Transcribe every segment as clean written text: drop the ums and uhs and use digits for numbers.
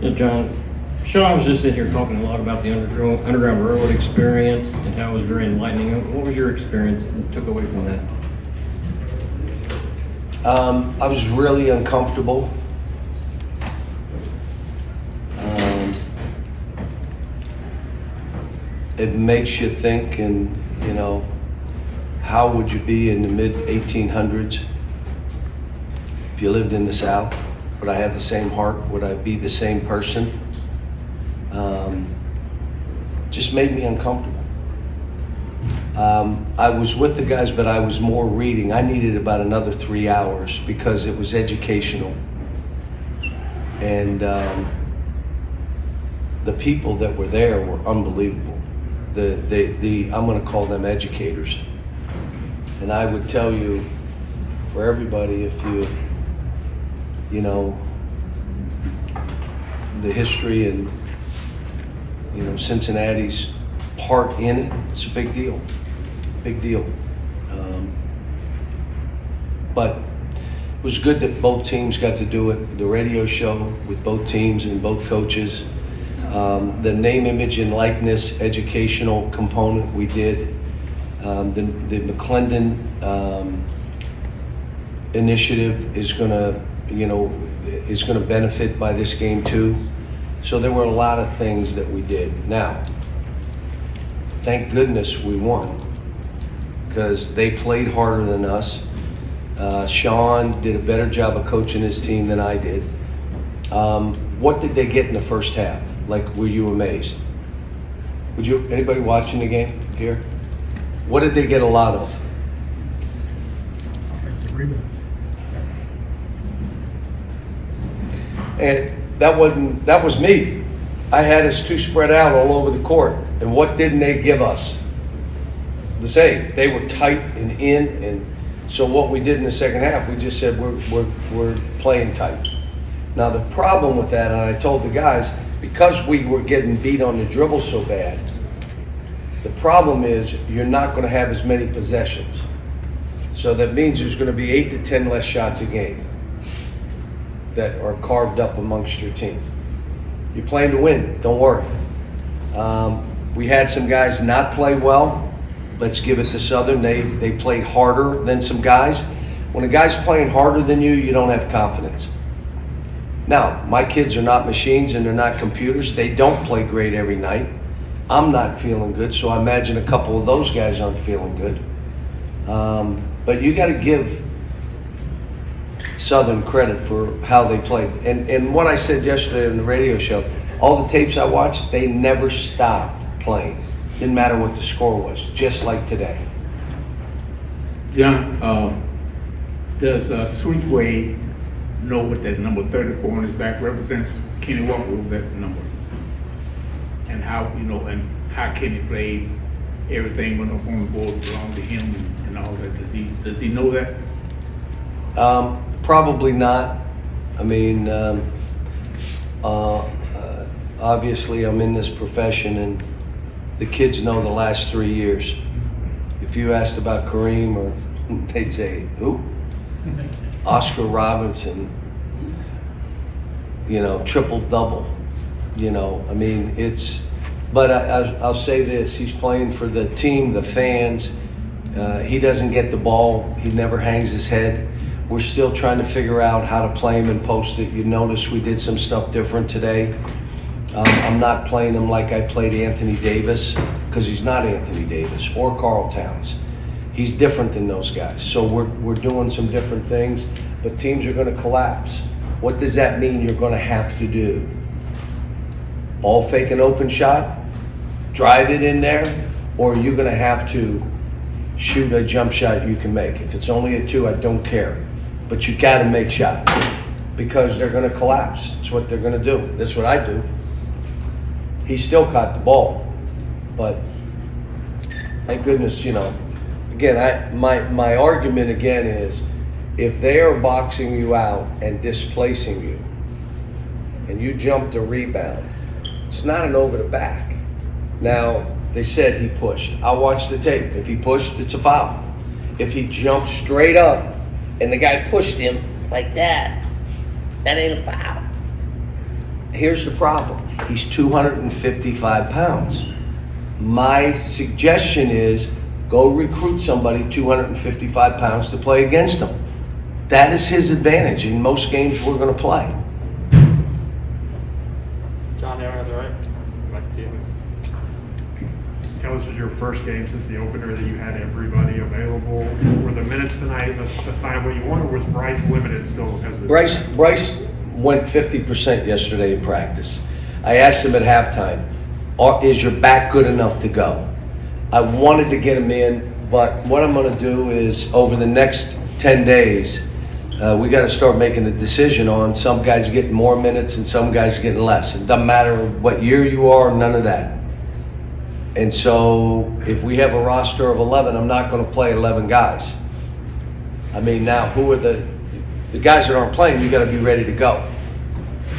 Yeah, John, Sean was just sitting here talking a lot about the Underground Railroad experience and how it was very enlightening. What was your experience and took away from that? I was really uncomfortable. It makes you think, and you know, how would you be in the mid 1800s if you lived in the South? Would I have the same heart? Would I be the same person? Just made me uncomfortable. I was with the guys, but I was more reading. I needed about another 3 hours because it was educational. And the people that were there were unbelievable. I'm gonna call them educators. And I would tell you, for everybody, if you know, the history and, you know, Cincinnati's part in it, it's a big deal, big deal. But it was good that both teams got to do it, the radio show with both teams and both coaches. The name, image, and likeness educational component we did. The McClendon initiative is gonna, you know, is gonna benefit by this game too. So there were a lot of things that we did. Now, thank goodness we won because they played harder than us. Sean did a better job of coaching his team than I did. What did they get in the first half? Like, were you amazed? Anybody watching the game here? What did they get a lot of? Offensive rebound. And that was me. I had us two spread out all over the court. And what didn't they give us? The same. They were tight and in, and so what we did in the second half, we just said we're playing tight. Now the problem with that, and I told the guys, because we were getting beat on the dribble so bad, the problem is you're not going to have as many possessions. So that means there's going to be 8 to 10 less shots a game that are carved up amongst your team. You're playing to win, don't worry. We had some guys not play well. Let's give it to Southern. They played harder than some guys. When a guy's playing harder than you, you don't have confidence. Now, my kids are not machines and they're not computers. They don't play great every night. I'm not feeling good, so I imagine a couple of those guys aren't feeling good. But you got to give Southern credit for how they played. And what I said yesterday on the radio show, all the tapes I watched, they never stopped playing. Didn't matter what the score was, just like today. John, does Sweetway know what that number 34 on his back represents? Kenny Walker was that number, and how, you know, and how Kenny played, everything went up on the board belonged to him and all that. Does he know that? Probably not. I mean, obviously I'm in this profession and the kids know the last 3 years. If you asked about Kareem, or they'd say, who? Oscar Robinson, you know, triple-double. You know, I mean, but I'll say this, he's playing for the team, the fans. He doesn't get the ball. He never hangs his head. We're still trying to figure out how to play him and post it. You notice we did some stuff different today. I'm not playing him like I played Anthony Davis, because he's not Anthony Davis or Karl Towns. He's different than those guys. So we're doing some different things, but teams are going to collapse. What does that mean you're going to have to do? Ball fake an open shot, drive it in there, or are you going to have to shoot a jump shot you can make? If it's only a 2, I don't care. But you got to make shots because they're going to collapse. That's what they're going to do. That's what I do. He still caught the ball, but thank goodness, you know. Again, my argument again is, if they are boxing you out and displacing you, and you jump the rebound, it's not an over the back. Now, they said he pushed. I'll watch the tape. If he pushed, it's a foul. If he jumped straight up and the guy pushed him like that, that ain't a foul. Here's the problem. He's 255 pounds. My suggestion is go recruit somebody 255 pounds to play against him. That is his advantage in most games we're going to play. John, there on the right. Back to you. Cal, this was your first game since the opener that you had everybody available. Were the minutes tonight assigned what you wanted, or was Bryce limited still because of his Bryce went 50% yesterday in practice. I asked him at halftime, is your back good enough to go? I wanted to get him in, but what I'm going to do is over the next 10 days, we got to start making a decision on some guys getting more minutes and some guys getting less. It doesn't matter what year you are, none of that. And so if we have a roster of 11, I'm not going to play 11 guys. I mean, now who are the guys that aren't playing? You got to be ready to go.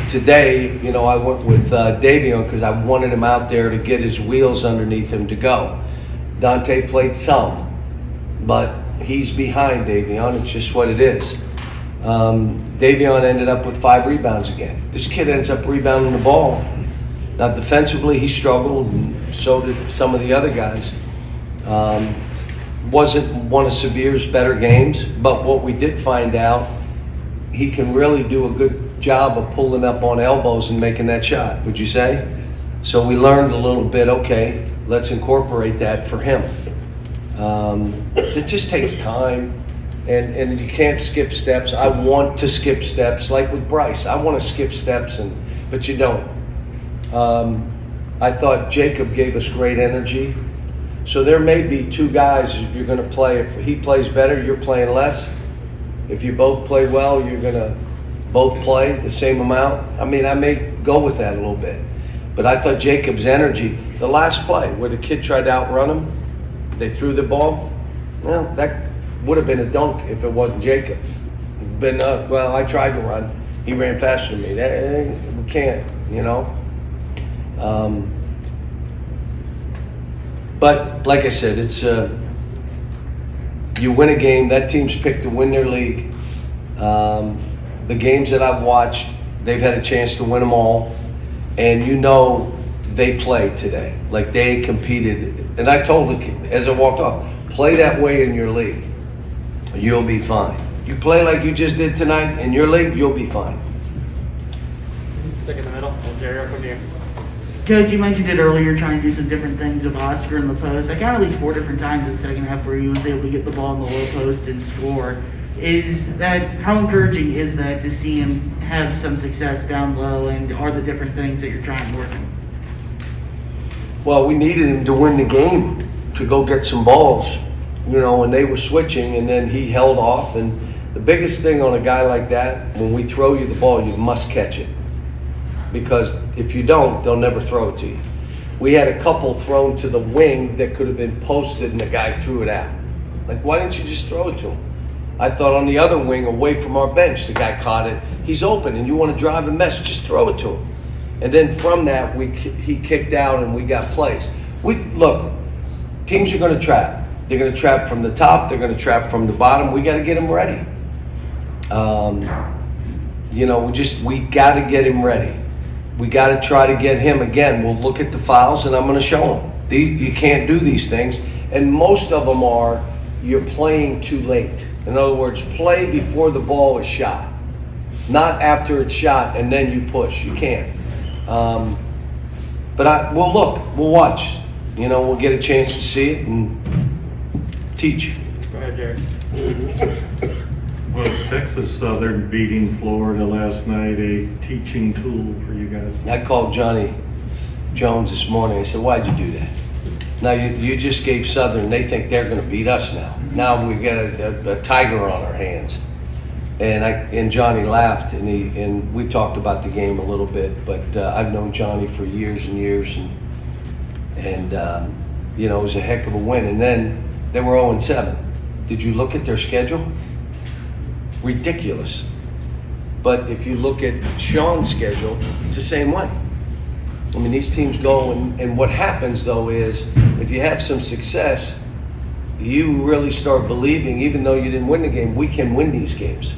Today, you know, I went with Davion because I wanted him out there to get his wheels underneath him to go. Dante played some, but he's behind Davion. It's just what it is. Davion ended up with 5 rebounds again. This kid ends up rebounding the ball. Now defensively, he struggled, and so did some of the other guys. Wasn't one of Severe's better games, but what we did find out, he can really do a good job of pulling up on elbows and making that shot, would you say? So we learned a little bit, okay, let's incorporate that for him. It just takes time, and you can't skip steps. I want to skip steps, like with Bryce. I want to skip steps, but you don't. I thought Jacob gave us great energy. So there may be 2 guys you're going to play. If he plays better, you're playing less. If you both play well, you're going to both play the same amount. I mean, I may go with that a little bit. But I thought Jacob's energy, the last play where the kid tried to outrun him, they threw the ball, well, that would have been a dunk if it wasn't Jacob. Well, I tried to run. He ran faster than me. We can't, you know. But like I said, it's you win a game. That team's picked to win their league. The games that I've watched, they've had a chance to win them all, and you know they played today. Like they competed. And I told the kid as I walked off, play that way in your league. You'll be fine. You play like you just did tonight in your league, you'll be fine. Stick in the middle. And Jerry, up to you. Coach, you mentioned it earlier, trying to do some different things with Oscar in the post. I counted at least 4 different times in the second half where he was able to get the ball in the low post and score. How encouraging is that to see him have some success down low, and are the different things that you're trying working? Well, we needed him to win the game, to go get some balls, you know, and they were switching, and then he held off. And the biggest thing on a guy like that, when we throw you the ball, you must catch it. Because if you don't, they'll never throw it to you. We had a couple thrown to the wing that could have been posted, and the guy threw it out. Like, why didn't you just throw it to him? I thought on the other wing, away from our bench, the guy caught it. He's open, and you want to drive and mess, just throw it to him. And then from that, he kicked out, and we got plays. Look, teams are going to trap. They're going to trap from the top. They're going to trap from the bottom. We got to get him ready. You know, we got to get him ready. We got to try to get him again. We'll look at the files, and I'm going to show him. You can't do these things. And most of them are, you're playing too late. In other words, play before the ball is shot. Not after it's shot and then you push. You can't. But we'll look. We'll watch. You know, we'll get a chance to see it and teach. Go ahead, Jerry. Was Texas Southern beating Florida last night a teaching tool for you guys? I called Johnny Jones this morning. I said, why'd you do that? Now, you just gave Southern, they think they're going to beat us now. Now we got a tiger on our hands. And Johnny laughed, and we talked about the game a little bit, but I've known Johnny for years and years, and you know, it was a heck of a win. And then they were 0-7. Did you look at their schedule? Ridiculous. But if you look at Sean's schedule, it's the same way. I mean, these teams go, and what happens though is, if you have some success, you really start believing, even though you didn't win the game, we can win these games.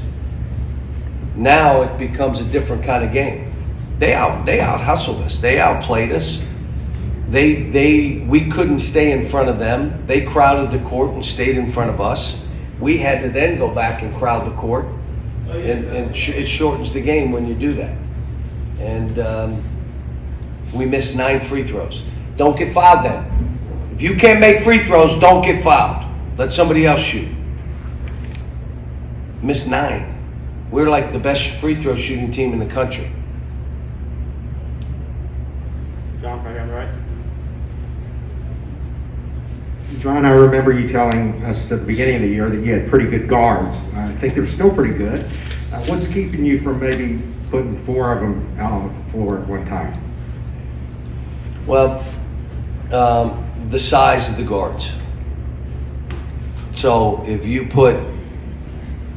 Now it becomes a different kind of game. They out hustled us. They outplayed us. We couldn't stay in front of them. They crowded the court and stayed in front of us. We had to then go back and crowd the court, and it shortens the game when you do that. And we missed 9 free throws. Don't get fouled then. If you can't make free throws, don't get fouled. Let somebody else shoot. Missed 9. We're like the best free throw shooting team in the country. John, right on the right. John, I remember you telling us at the beginning of the year that you had pretty good guards. I think they're still pretty good. What's keeping you from maybe putting 4 of them out on the floor at one time? Well, the size of the guards. So if you put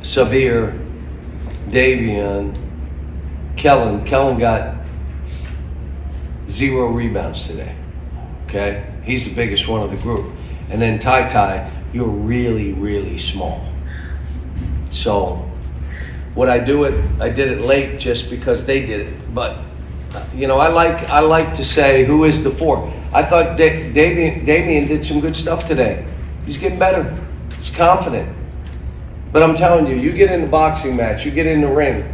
Xavier, Davion, Kellen got 0 rebounds today. Okay? He's the biggest one of the group. And then Ty, you're really, really small. So would I do it? I did it late just because they did it. But you know, I like to say who is the 4. I thought Davion did some good stuff today. He's getting better. He's confident. But I'm telling you, you get in a boxing match, you get in the ring,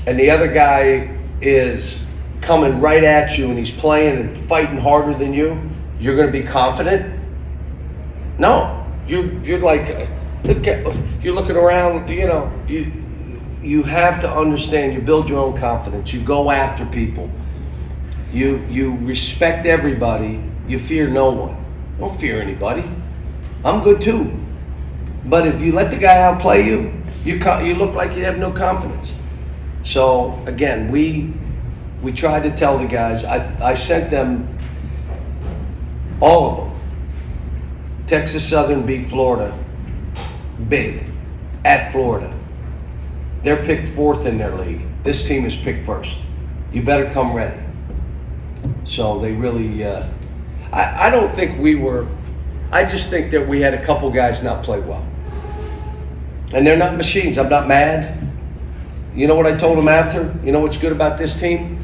and the other guy is coming right at you and he's playing and fighting harder than you, you're going to be confident? No. You're like, you're looking around, you know, you have to understand, you build your own confidence, you go after people, you respect everybody, you fear no one. Don't fear anybody. I'm good too. But if you let the guy outplay you, you look like you have no confidence. So again, we tried to tell the guys, I sent them, all of them. Texas Southern beat Florida, big, at Florida. They're picked 4th in their league. This team is picked 1st. You better come ready. So they really, I don't think I just think that we had a couple guys not play well. And they're not machines. I'm not mad. You know what I told them after? You know what's good about this team?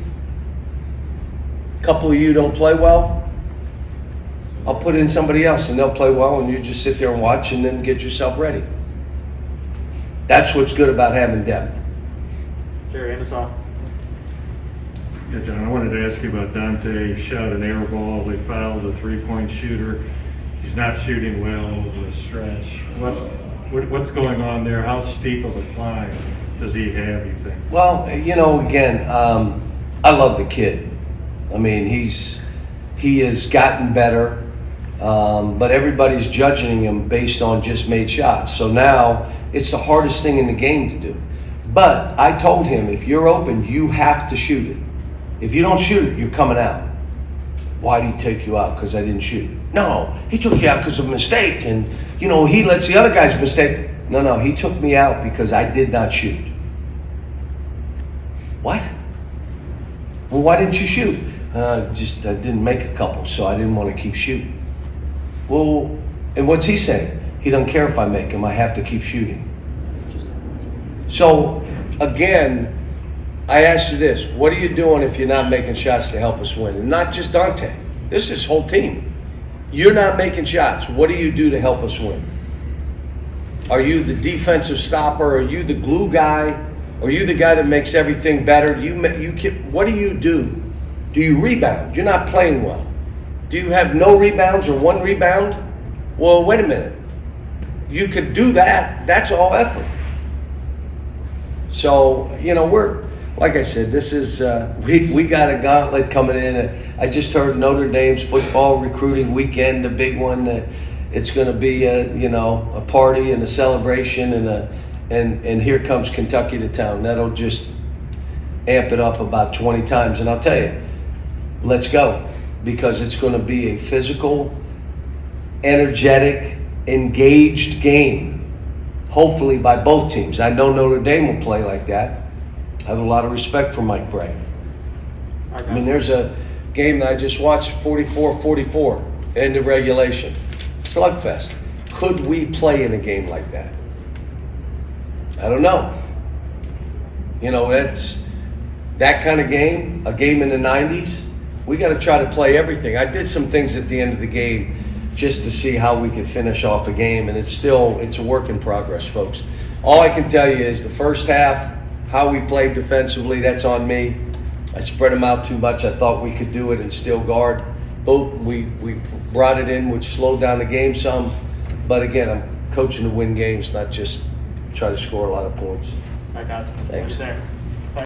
A couple of you don't play well. I'll put in somebody else and they'll play well and you just sit there and watch and then get yourself ready. That's what's good about having depth. Jerry and Osar. Yeah, John, I wanted to ask you about Dante. He shot an air ball. They fouled a 3-point shooter. He's not shooting well over a stretch. What's going on there? How steep of a climb does he have, you think? Well, you know, again, I love the kid. I mean, he has gotten better, but everybody's judging him based on just made shots. So now it's the hardest thing in the game to do. But I told him, if you're open, you have to shoot it. If you don't shoot it, you're coming out. Why did he take you out? Because I didn't shoot. No, he took you out because of a mistake. And, you know, he lets the other guys mistake. No, he took me out because I did not shoot. What? Well, why didn't you shoot? I didn't make a couple, so I didn't want to keep shooting. Well, and what's he saying? He doesn't care if I make them. I have to keep shooting. So, again, I asked you this. What are you doing if you're not making shots to help us win? And not just Dante. This is his whole team. You're not making shots. What do you do to help us win? Are you the defensive stopper? Are you the glue guy? Are you the guy that makes everything better? What do you do? Do you rebound? You're not playing well. Do you have no rebounds or 1 rebound? Well, wait a minute. You could do that. That's all effort. So, you know, like I said, this is, we got a gauntlet coming in. I just heard Notre Dame's football recruiting weekend, a big one. It's going to be a party and a celebration, and here comes Kentucky to town. That'll just amp it up about 20 times. And I'll tell you, let's go, because it's going to be a physical, energetic, engaged game. Hopefully by both teams. I know Notre Dame will play like that. I have a lot of respect for Mike Bray. I mean, there's a game that I just watched, 44-44, end of regulation. Slugfest. Could we play in a game like that? I don't know. You know, that kind of game, a game in the 90s, we got to try to play everything. I did some things at the end of the game just to see how we could finish off a game, and it's a work in progress, folks. All I can tell you is the first half, how we played defensively, that's on me. I spread them out too much. I thought we could do it and still guard. But we brought it in, which slowed down the game some. But again, I'm coaching to win games, not just try to score a lot of points. I got it. Thanks. There.